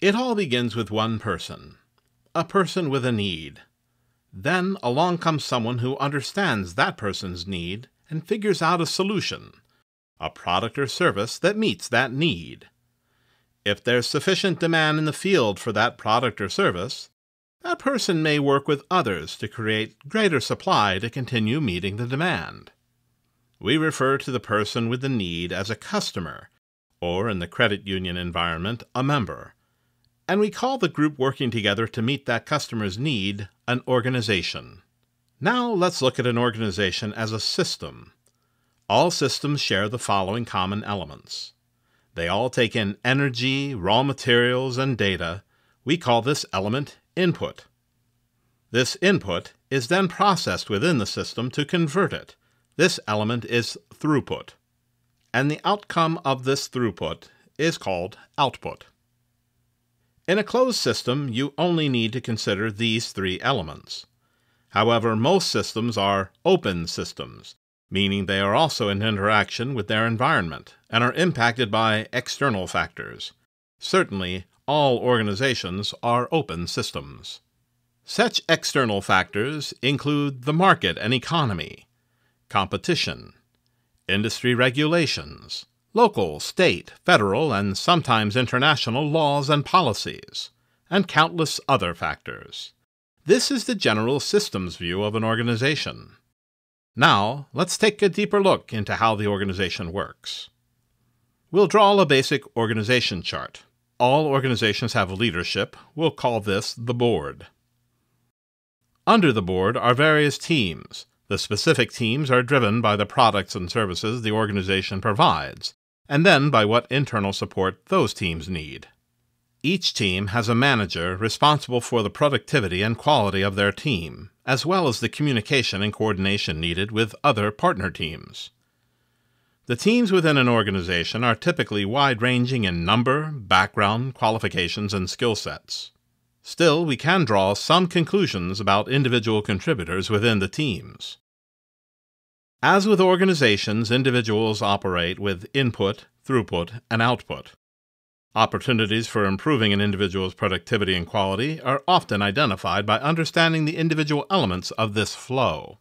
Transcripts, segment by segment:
It all begins with one person, a person with a need. Then along comes someone who understands that person's need and figures out a solution, a product or service that meets that need. If there's sufficient demand in the field for that product or service, that person may work with others to create greater supply to continue meeting the demand. We refer to the person with the need as a customer, or in the credit union environment, a member. And we call the group working together to meet that customer's need an organization. Now let's look at an organization as a system. All systems share the following common elements. They all take in energy, raw materials, and data. We call this element input. This input is then processed within the system to convert it. This element is throughput. And the outcome of this throughput is called output. In a closed system, you only need to consider these three elements. However, most systems are open systems, meaning they are also in interaction with their environment and are impacted by external factors. Certainly, all organizations are open systems. Such external factors include the market and economy, competition, industry regulations, local, state, federal, and sometimes international laws and policies, and countless other factors. This is the general systems view of an organization. Now, let's take a deeper look into how the organization works. We'll draw a basic organization chart. All organizations have leadership. We'll call this the board. Under the board are various teams. The specific teams are driven by the products and services the organization provides, and then by what internal support those teams need. Each team has a manager responsible for the productivity and quality of their team, as well as the communication and coordination needed with other partner teams. The teams within an organization are typically wide-ranging in number, background, qualifications, and skill sets. Still, we can draw some conclusions about individual contributors within the teams. As with organizations, individuals operate with input, throughput, and output. Opportunities for improving an individual's productivity and quality are often identified by understanding the individual elements of this flow.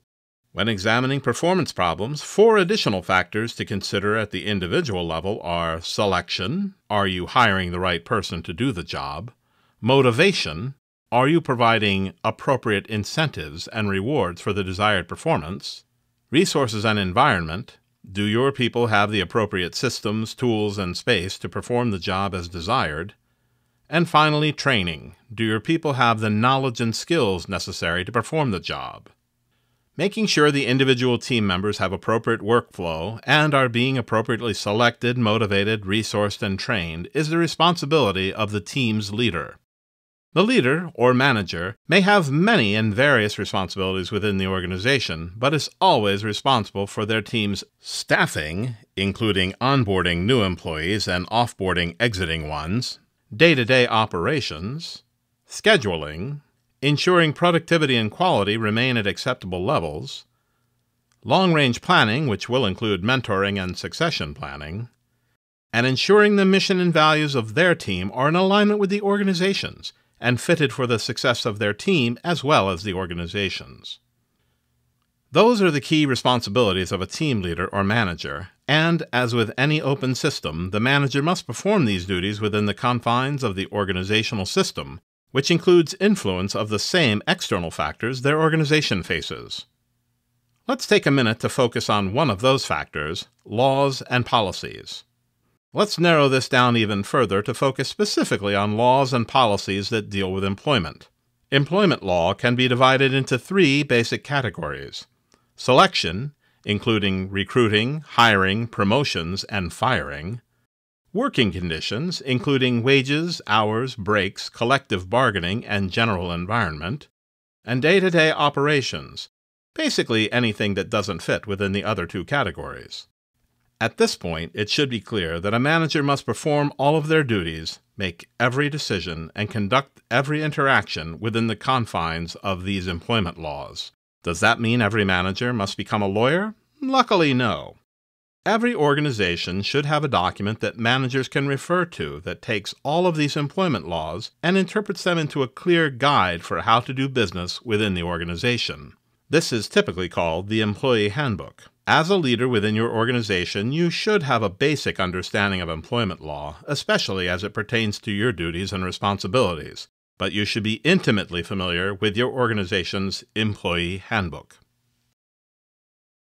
When examining performance problems, 4 additional factors to consider at the individual level are selection, are you hiring the right person to do the job? Motivation, are you providing appropriate incentives and rewards for the desired performance? Resources and environment, do your people have the appropriate systems, tools, and space to perform the job as desired? And finally, training, do your people have the knowledge and skills necessary to perform the job? Making sure the individual team members have appropriate workflow and are being appropriately selected, motivated, resourced, and trained is the responsibility of the team's leader. The leader, or manager, may have many and various responsibilities within the organization, but is always responsible for their team's staffing, including onboarding new employees and offboarding exiting ones, day-to-day operations, scheduling, ensuring productivity and quality remain at acceptable levels, long-range planning, which will include mentoring and succession planning, and ensuring the mission and values of their team are in alignment with the organization's and fitted for the success of their team as well as the organization's. Those are the key responsibilities of a team leader or manager, and as with any open system, the manager must perform these duties within the confines of the organizational system, which includes influence of the same external factors their organization faces. Let's take a minute to focus on one of those factors, laws and policies. Let's narrow this down even further to focus specifically on laws and policies that deal with employment. Employment law can be divided into 3 basic categories: selection, including recruiting, hiring, promotions, and firing; working conditions, including wages, hours, breaks, collective bargaining, and general environment; and day-to-day operations, basically anything that doesn't fit within the other 2 categories. At this point, it should be clear that a manager must perform all of their duties, make every decision, and conduct every interaction within the confines of these employment laws. Does that mean every manager must become a lawyer? Luckily, no. Every organization should have a document that managers can refer to that takes all of these employment laws and interprets them into a clear guide for how to do business within the organization. This is typically called the Employee Handbook. As a leader within your organization, you should have a basic understanding of employment law, especially as it pertains to your duties and responsibilities, but you should be intimately familiar with your organization's Employee Handbook.